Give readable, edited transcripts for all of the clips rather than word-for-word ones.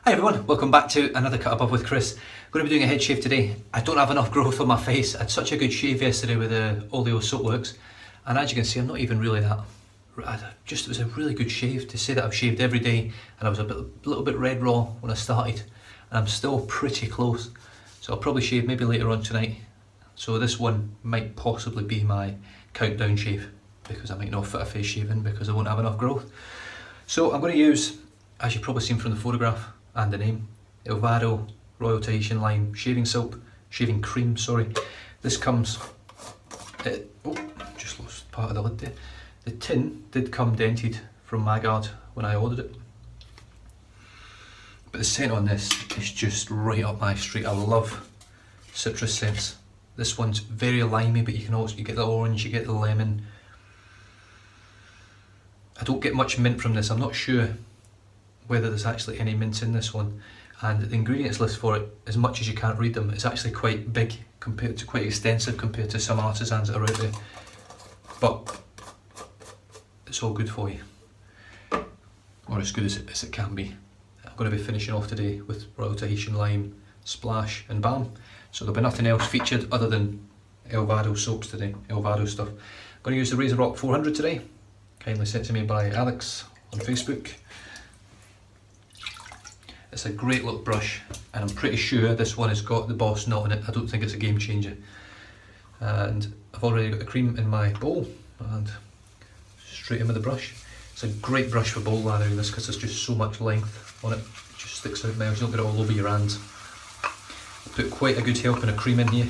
Hi everyone, welcome back to another Cut Above with Chris. I'm going to be doing a head shave today. I don't have enough growth on my face. I had such a good shave yesterday with the Oleo Soapworks, and as you can see I'm not even really that. It was a really good shave. To say that I've shaved every day and I was a little bit red raw when I started, and I'm still pretty close. So I'll probably shave maybe later on tonight. So this one might possibly be my countdown shave, because I might not fit a face shaving because I won't have enough growth. So I'm going to use, as you've probably seen from the photograph and the name, Elvado Royal Tahitian Lime Shaving Soap, Shaving Cream, sorry. This comes, just lost part of the lid there. The tin did come dented from Magard when I ordered it. But the scent on this is just right up my street. I love citrus scents. This one's very limey, but you get the orange, you get the lemon. I don't get much mint from this. I'm not sure whether there's actually any mint in this one, and the ingredients list for it, as much as you can't read them, it's actually quite big compared to, quite extensive compared to some artisans that are out there, but it's all good for you, or as good as it can be. I'm going to be finishing off today with Royal Tahitian Lime Splash and Balm, so there'll be nothing else featured other than Elvado soaps today, Elvado stuff. I'm going to use the Razor Rock 400 today, kindly sent to me by Alex on Facebook. It's a great little brush, and I'm pretty sure this one has got the Boss knot in it. I don't think it's a game changer. And I've already got the cream in my bowl, and straight in with the brush. It's a great brush for bowl lathering this, because there's just so much length on it. It just sticks out now, you don't get it all over your hands. Put quite a good helping of cream in here.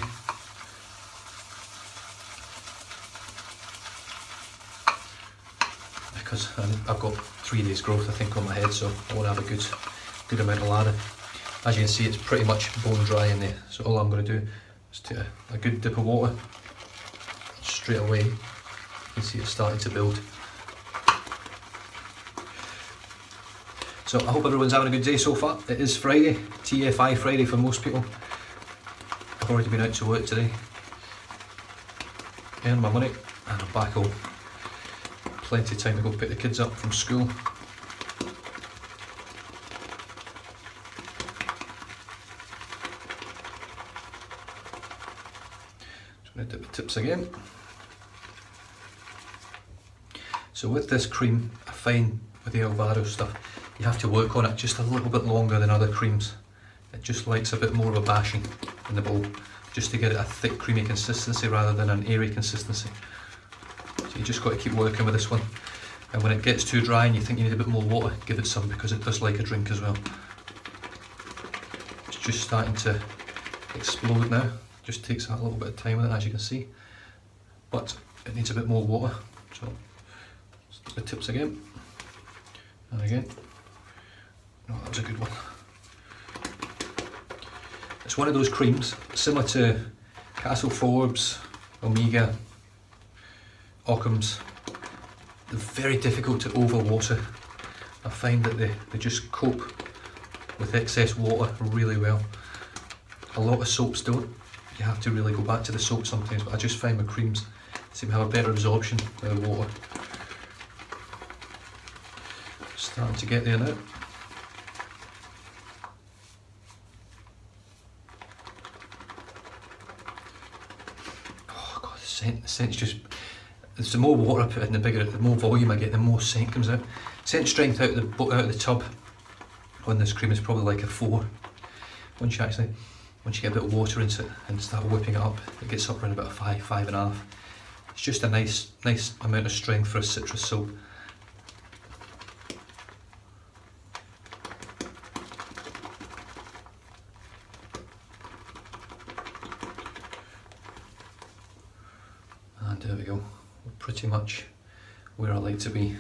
Because I've got 3 days growth I think on my head, so I want to have a good amount of lather. As you can see, it's pretty much bone dry in there, so all I'm going to do is take a good dip of water. Straight away you can see it's starting to build. So I hope everyone's having a good day so far. It is Friday, TFI Friday for most people. I've already been out to work today, earned my money, and I'm back home. Plenty of time to go pick the kids up from school. Just going to dip the tips again. So with this cream, I find with the Elvado stuff, you have to work on it just a little bit longer than other creams. It just likes a bit more of a bashing in the bowl, just to get it a thick creamy consistency rather than an airy consistency. So you just got to keep working with this one. And when it gets too dry and you think you need a bit more water, give it some, because it does like a drink as well. It's just starting to explode now. Just takes a little bit of time with it, as you can see. But it needs a bit more water. So the tips again. And again. No, that was a good one. It's one of those creams, similar to Castle Forbes, Omega, Occam's. They're very difficult to overwater. I find that they just cope with excess water really well. A lot of soaps don't. You have to really go back to the soap sometimes, but I just find my creams seem to have a better absorption of the water. Starting to get there now. Oh god, the scent's just... The more water I put in, the more volume I get, the more scent comes out. Scent strength out of the tub on this cream is probably like a 4. Once you get a bit of water into it and start whipping it up, it gets up around about a 5, 5.5. It's just a nice amount of strength for a citrus soap. And there we go. Pretty much where I like to be.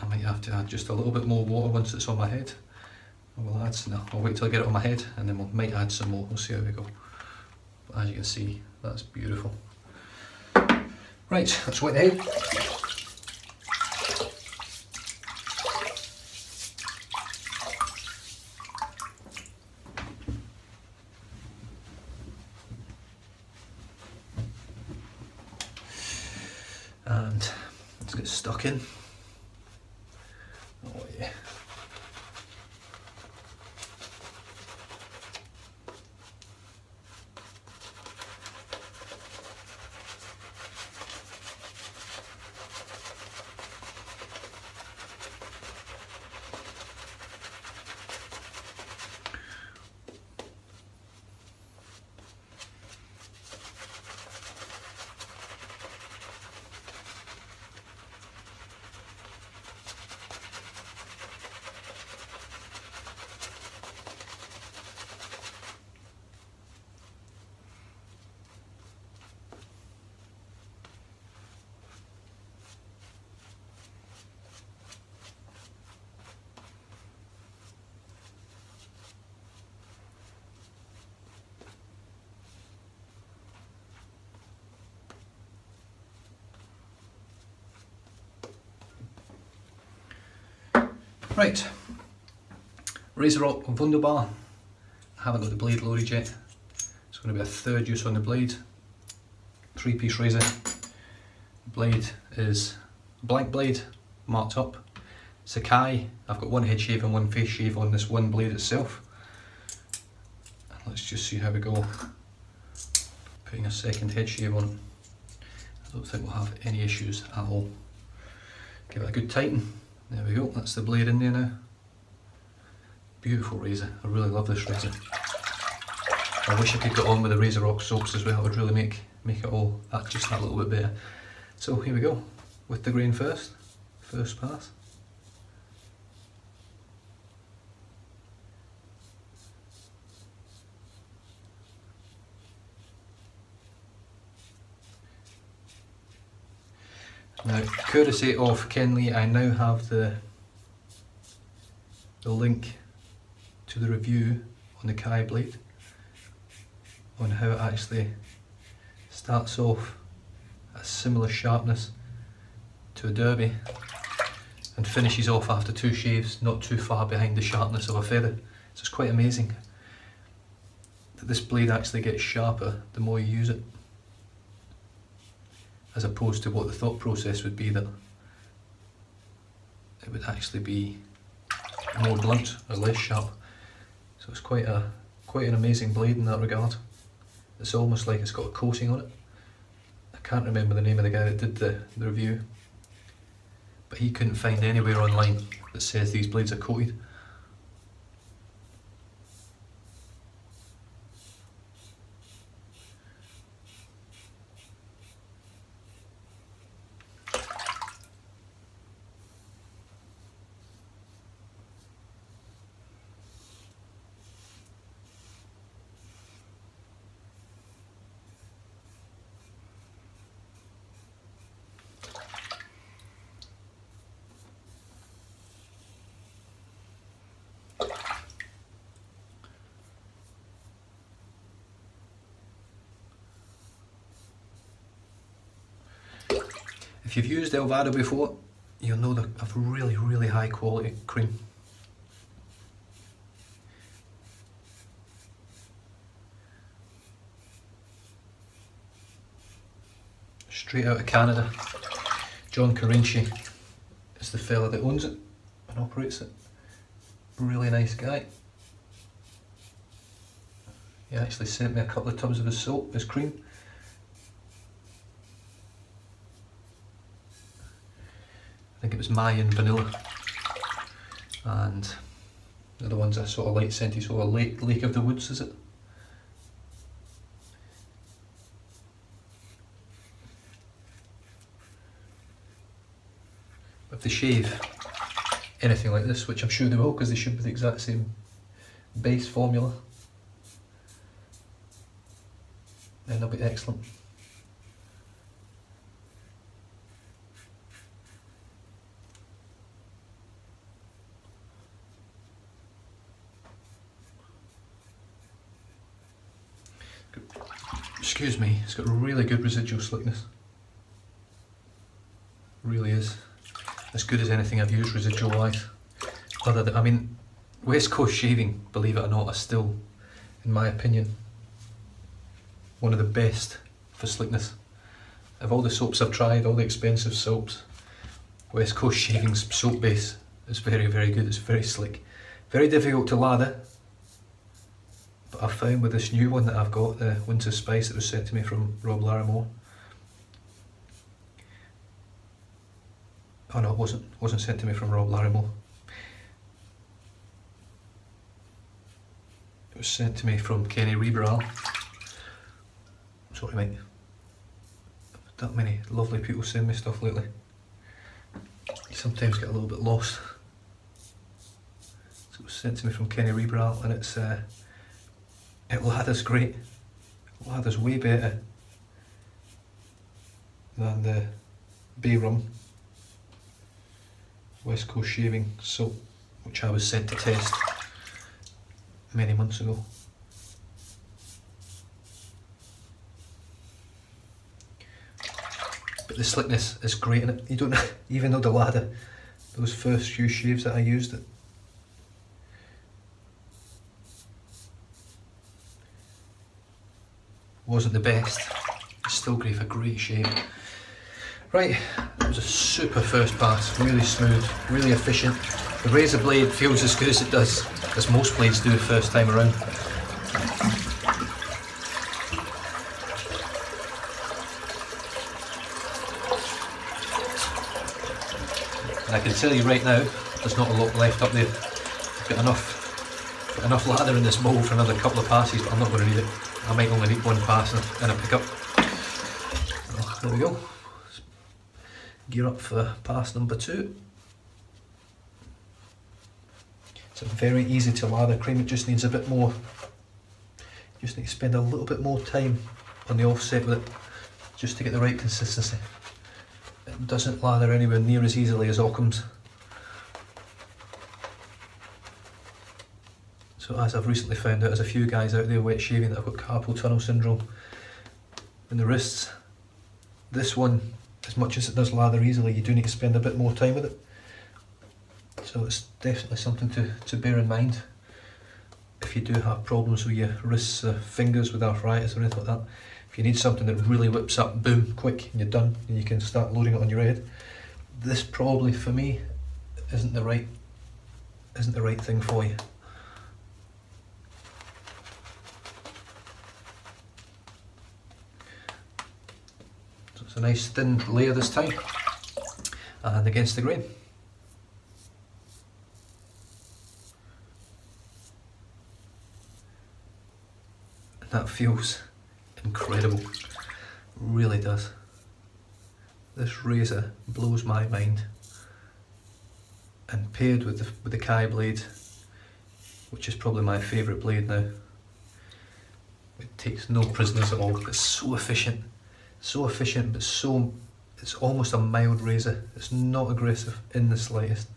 I might have to add just a little bit more water once it's on my head. I'll wait till I get it on my head, and then we might add some more. We'll see how we go. But as you can see, that's beautiful. Right, let's wet the head. And let's get stuck in. Oh yeah. Right, Razor Rock Wunderbar. I haven't got the blade loaded yet. It's going to be a third use on the blade. 3-piece razor. The blade is a blank blade, marked up. Sakai. I've got one head shave and one face shave on this one blade itself. And let's just see how we go. Putting a second head shave on. I don't think we'll have any issues at all. Give it a good tighten. There we go, that's the blade in there now. Beautiful razor, I really love this razor. I wish I could get on with the Razor Rock soaps as well, it would really make it all just that little bit better. So here we go, with the grain first pass. Now, courtesy of Kenley, I now have the link to the review on the Kai blade, on how it actually starts off at a similar sharpness to a derby and finishes off after 2 shaves, not too far behind the sharpness of a feather. So it's quite amazing that this blade actually gets sharper the more you use it, as opposed to what the thought process would be that it would actually be more blunt or less sharp. So it's quite an amazing blade in that regard. It's almost like it's got a coating on it. I can't remember the name of the guy that did the review, but he couldn't find anywhere online that says these blades are coated. If you've used Elvado before, you'll know they have really, really high quality cream. Straight out of Canada. John Carinci is the fella that owns it and operates it. Really nice guy. He actually sent me a couple of tubs of his soap, his cream. I think it was Mayan vanilla, and the other one's a sort of light scenty, sort of Lake of the Woods, is it? But if they shave anything like this, which I'm sure they will because they should be the exact same base formula, then they'll be excellent. Excuse me, it's got really good residual slickness. Really is. As good as anything I've used residual wise. Other than, I mean, West Coast shaving, believe it or not, are still, in my opinion, one of the best for slickness. Of all the soaps I've tried, all the expensive soaps, West Coast shaving's soap base is very, very good. It's very slick. Very difficult to lather. But I've found with this new one that I've got, the Winter Spice that was sent to me from Rob Larimore. Oh no, it wasn't sent to me from Rob Larimore. It was sent to me from Kenny Reberal. Sorry mate. That many lovely people send me stuff lately. You sometimes get a little bit lost. So it was sent to me from Kenny Reberal, and it's it lathers great. It lathers way better than the Bay Rum West Coast shaving soap, which I was sent to test many months ago. But the slickness is great in it. You don't, even though the those first few shaves that I used, it wasn't the best. It still gave a great shave. Right, that was a super first pass, really smooth, really efficient. The razor blade feels as good as it does, as most blades do first time around. And I can tell you right now, there's not a lot left up there. I've got enough lather in this bowl for another couple of passes, but I'm not going to need it. I might only need one pass and a pickup. Oh, there we go. Let's gear up for pass number 2. It's a very easy to lather cream. It just needs a bit more. You just need to spend a little bit more time on the offset with it, just to get the right consistency. It doesn't lather anywhere near as easily as Occam's. So as I've recently found out, there's a few guys out there wet shaving that have got carpal tunnel syndrome in the wrists. This one, as much as it does lather easily, you do need to spend a bit more time with it. So it's definitely something to bear in mind if you do have problems with your wrists or fingers with arthritis or anything like that. If you need something that really whips up, boom, quick, and you're done, and you can start loading it on your head, this probably for me isn't the right thing for you. So it's a nice thin layer this time, and against the grain. And that feels incredible, really does. This razor blows my mind, and paired with the Kai blade, which is probably my favourite blade now, it takes no prisoners at all. It's so efficient, but it's almost a mild razor. It's not aggressive in the slightest.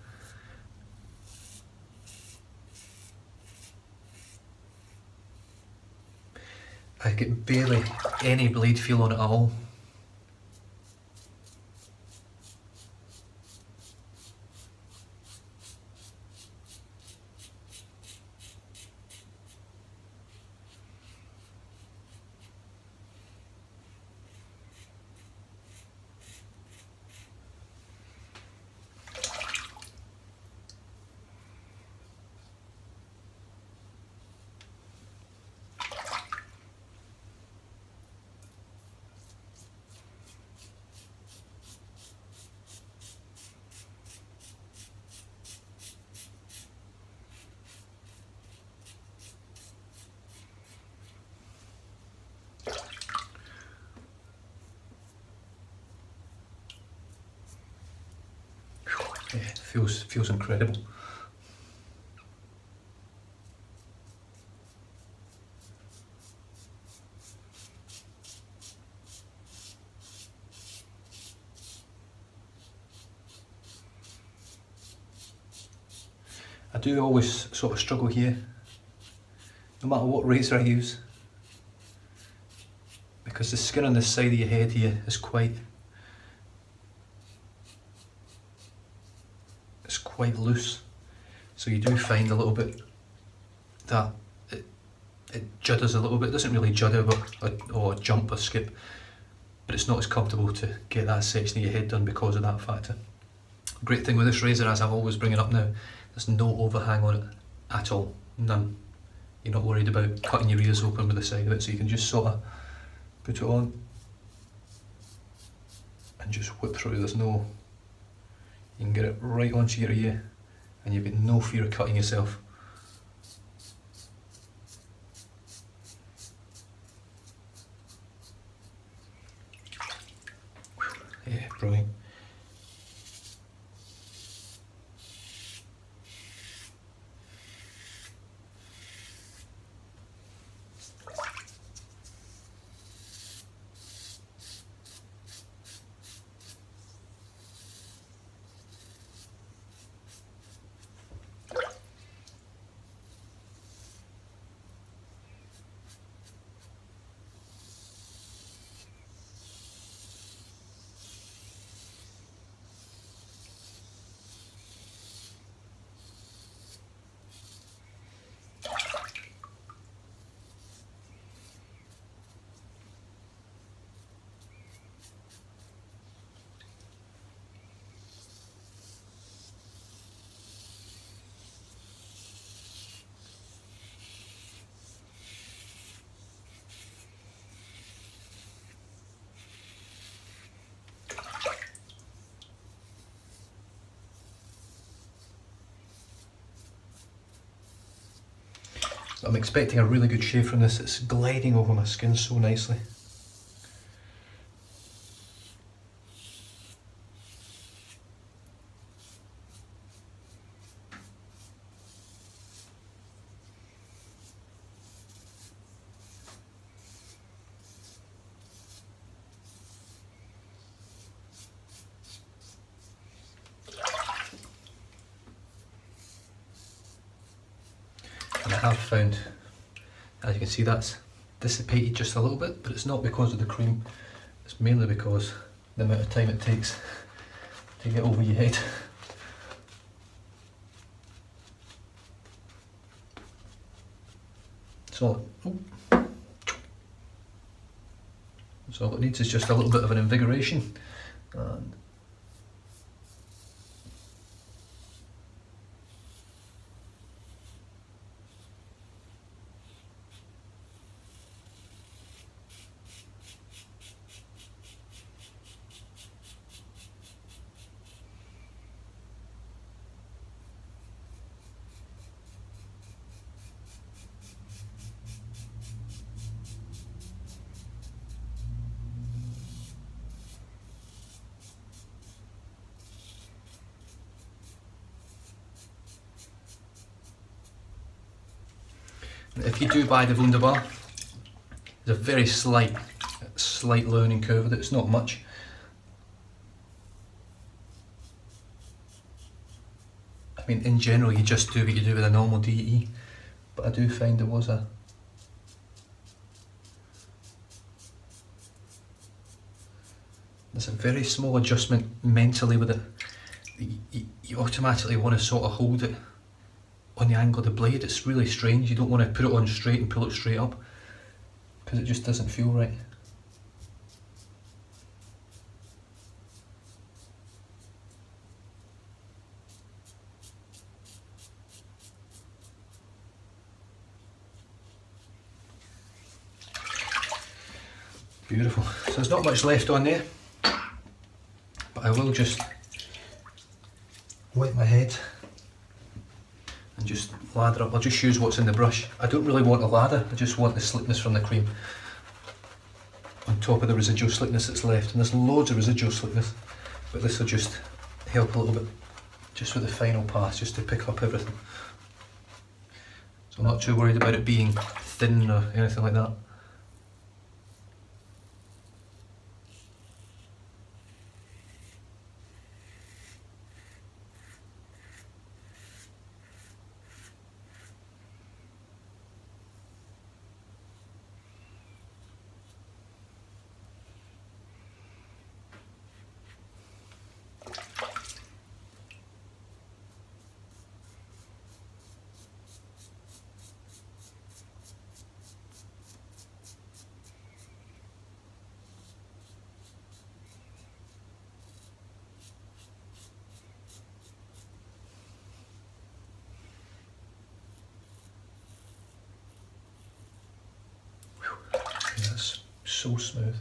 I get barely any blade feel on it at all. Yeah, it feels incredible. I do always sort of struggle here, no matter what razor I use, because the skin on this side of your head here is quite loose, so you do find a little bit that it judders a little bit. It doesn't really judder or jump or skip, but it's not as comfortable to get that section of your head done because of that factor. Great thing with this razor, as I'm always bringing up now, there's no overhang on it at all, none. You're not worried about cutting your ears open with the side of it, so you can just sort of put it on and just whip through. There's no, you can get it right onto your ear and you've got no fear of cutting yourself. Yeah, brilliant. I'm expecting a really good shave from this. It's gliding over my skin so nicely. And I have found, as you can see, that's dissipated just a little bit, but it's not because of the cream, it's mainly because the amount of time it takes to get over your head. So all it needs is just a little bit of an invigoration, and if you do buy the Wunderbar, there's a very slight learning curve with it. It's not much. I mean, in general, you just do what you do with a normal DE, but I do find there's a very small adjustment mentally with it. You automatically want to sort of hold it on the angle of the blade. It's really strange. You don't want to put it on straight and pull it straight up, because it just doesn't feel right. Beautiful. So there's not much left on there, but I will just wet my head and just lather up. I'll just use what's in the brush. I don't really want a lather, I just want the slickness from the cream on top of the residual slickness that's left. And there's loads of residual slickness, but this will just help a little bit, just with the final pass, just to pick up everything. So I'm not too worried about it being thin or anything like that. That's so smooth.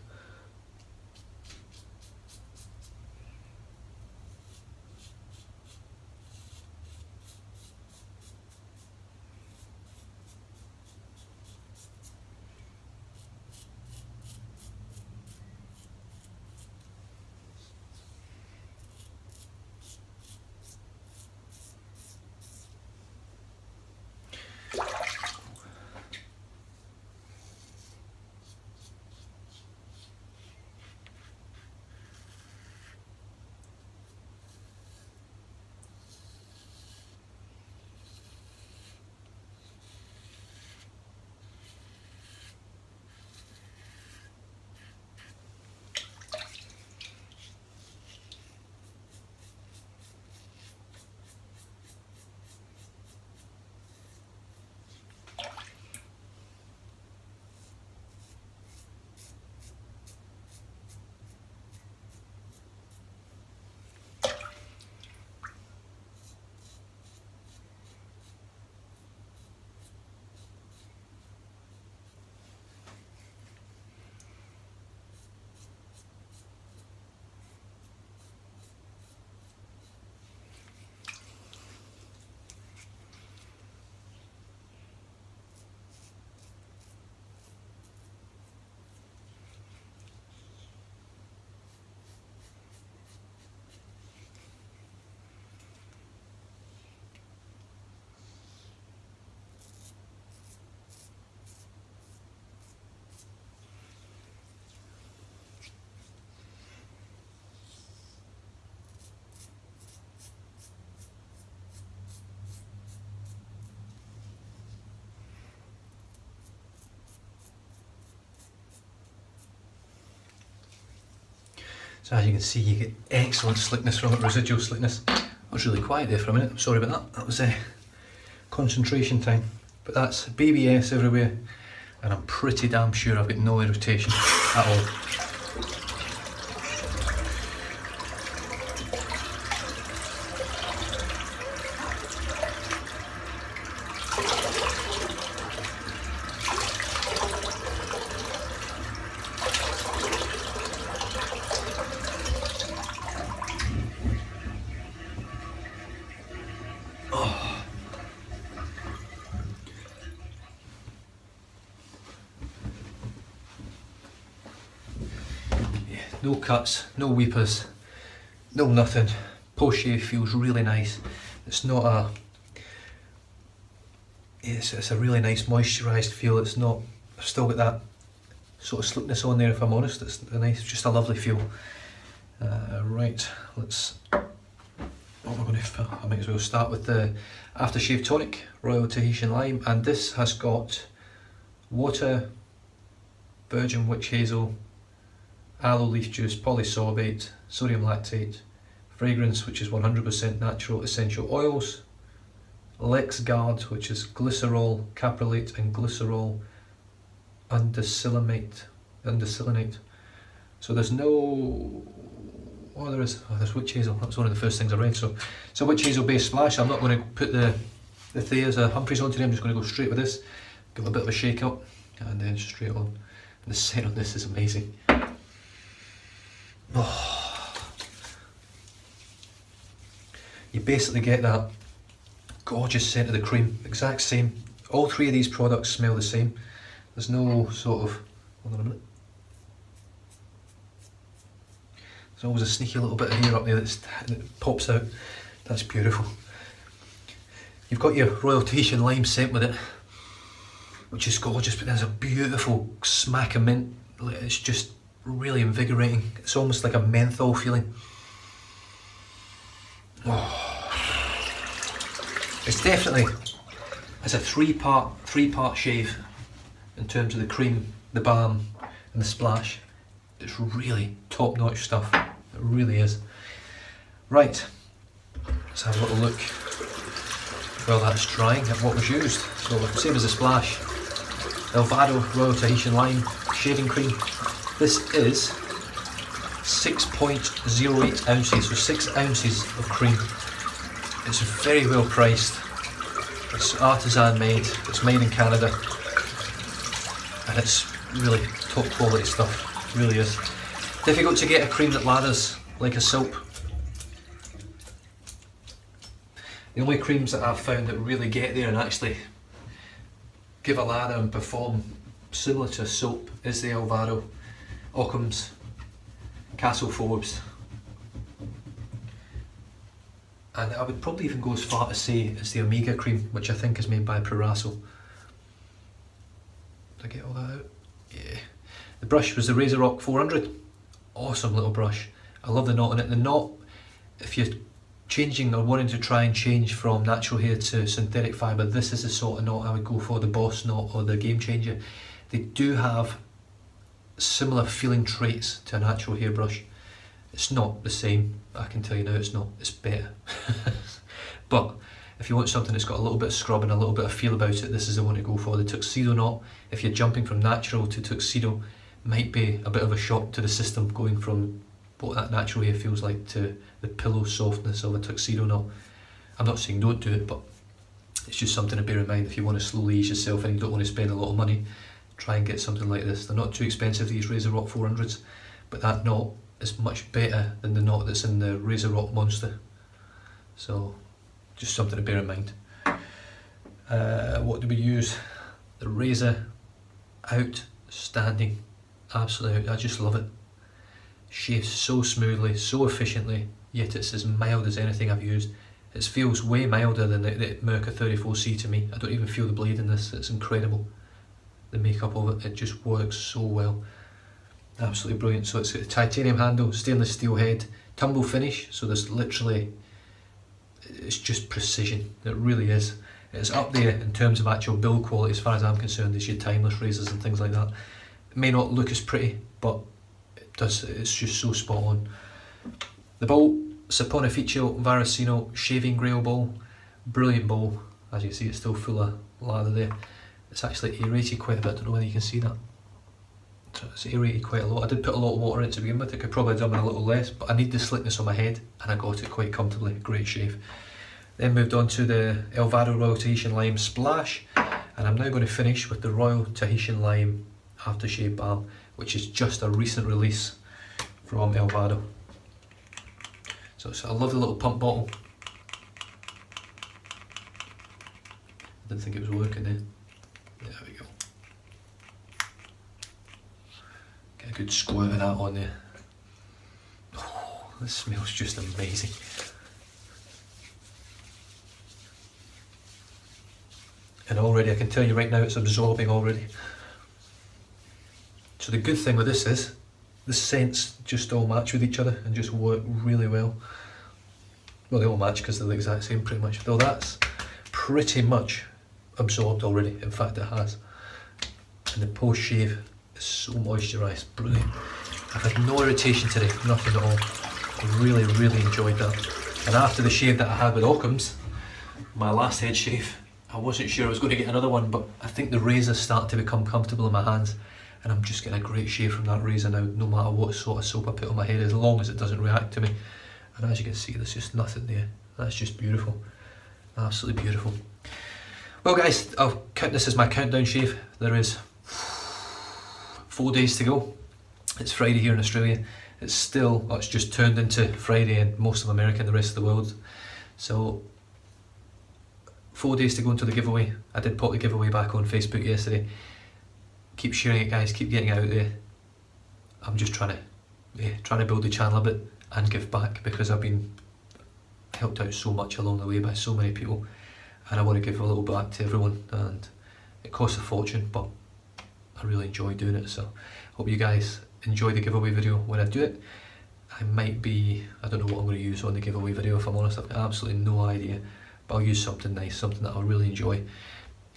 So as you can see, you get excellent slickness from it, residual slickness. I was really quiet there for a minute, I'm sorry about that. That was concentration time. But that's BBS everywhere, and I'm pretty damn sure I've got no irritation at all. No cuts, no weepers, no nothing. Post shave feels really nice. It's not a. It's a really nice moisturised feel. It's not. I've still got that sort of slickness on there. If I'm honest, it's a nice, just a lovely feel. Right, let's. What we're going to. I might as well start with the aftershave tonic, Royal Tahitian Lime, and this has got water, virgin witch hazel, aloe leaf juice, polysorbate, sodium lactate, fragrance which is 100% natural essential oils, Lexguard which is glycerol caprolate and glycerol undecillinate. So there's no. Oh, there's witch hazel. That's one of the first things I read. So it's a witch hazel based splash. I'm not going to put the Thayer's Humphreys on today. I'm just going to go straight with this. Give it a bit of a shake up and then straight on. And the scent on this is amazing. Oh. You basically get that gorgeous scent of the cream, exact same. All three of these products smell the same. There's no sort of. Hold on a minute. There's always a sneaky little bit of hair up there that pops out. That's beautiful. You've got your Royal Tahitian Lime scent with it, which is gorgeous, but there's a beautiful smack of mint. It's just really invigorating. It's almost like a menthol feeling. Oh. It's definitely, it's a three-part shave in terms of the cream, the balm and the splash. It's really top-notch stuff. It really is. Right, let's have a little look while that's drying at what was used. So same as the splash, Elvado Royal Tahitian Lime shaving cream. This is 6.08 ounces, so 6 ounces of cream. It's very well priced. It's artisan made, it's made in Canada, and it's really top quality stuff. It really is. Difficult to get a cream that lathers like a soap. The only creams that I've found that really get there and actually give a lather and perform similar to a soap is the Elvado, Occam's, Castle Forbes, and I would probably even go as far to say it's the Omega cream, which I think is made by Proraso. Did I get all that out? Yeah. The brush was the Razorrock 400. Awesome little brush. I love the knot in it. The knot, if you're changing or wanting to try and change from natural hair to synthetic fibre, this is the sort of knot I would go for, the Boss knot or the Game Changer. They do have similar feeling traits to a natural hairbrush. It's not the same, I can tell you now it's not, it's better. But if you want something that's got a little bit of scrub and a little bit of feel about it, this is the one to go for. The tuxedo knot, if you're jumping from natural to tuxedo, might be a bit of a shock to the system, going from what that natural hair feels like to the pillow softness of a tuxedo knot. I'm not saying don't do it, but it's just something to bear in mind if you want to slowly ease yourself and you don't want to spend a lot of money. Try and get something like this. They're not too expensive, these Razorrock 400s, but that knot is much better than the knot that's in the Razorrock Monster. So just something to bear in mind. What do we use? The razor, outstanding, absolutely. I just love it. Shaves so smoothly, so efficiently, yet it's as mild as anything I've used. It feels way milder than the Merca 34C to me. I don't even feel the blade in this. It's incredible. The makeup of it just works so well. Absolutely brilliant. So it's got a titanium handle, stainless steel head, tumble finish, so there's literally, it's just precision. It really is. It's up there in terms of actual build quality as far as I'm concerned as your timeless razors and things like that. It may not look as pretty, but it's just so spot on. The bowl, Saponificio Varasino shaving grail bowl, brilliant bowl. As you can see, it's still full of lather there. It's actually aerated quite a bit, I don't know whether you can see that. So it's aerated quite a lot. I did put a lot of water in it to begin with, I could probably have done with a little less, but I need the slickness on my head and I got it quite comfortably, great shave. Then moved on to the Elvado Royal Tahitian Lime Splash, and I'm now going to finish with the Royal Tahitian Lime Aftershave Balm, which is just a recent release from Elvado. So it's a lovely little pump bottle. Didn't think it was working there. There we go. Get a good squirt of that on there. Oh, this smells just amazing. And already, I can tell you right now, it's absorbing already. So the good thing with this is, the scents just all match with each other and just work really well. Well, they all match because they're the exact same pretty much. Though that's pretty much absorbed already. In fact, it has. And the post shave is so moisturised, brilliant. I've had no irritation today, nothing at all. I really, really enjoyed that. And after the shave that I had with Occam's, my last head shave, I wasn't sure I was going to get another one, but I think the razor's starting to become comfortable in my hands, and I'm just getting a great shave from that razor now, no matter what sort of soap I put on my head, as long as it doesn't react to me. And as you can see, there's just nothing there. That's just beautiful, absolutely beautiful. Well guys, I'll count this as my countdown shave. There is 4 days to go. It's Friday here in Australia. It's just turned into Friday in most of America and the rest of the world. So 4 days to go until the giveaway. I did put the giveaway back on Facebook yesterday. Keep sharing it guys, keep getting it out there. I'm just trying to build the channel a bit and give back, because I've been helped out so much along the way by so many people, and I want to give a little back to everyone, and it costs a fortune, but I really enjoy doing it. So hope you guys enjoy the giveaway video when I do it. I don't know what I'm going to use on the giveaway video, if I'm honest. I've got absolutely no idea, but I'll use something nice, something that I'll really enjoy.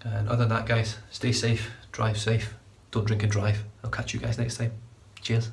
And other than that guys, stay safe, drive safe, don't drink and drive. I'll catch you guys next time. Cheers.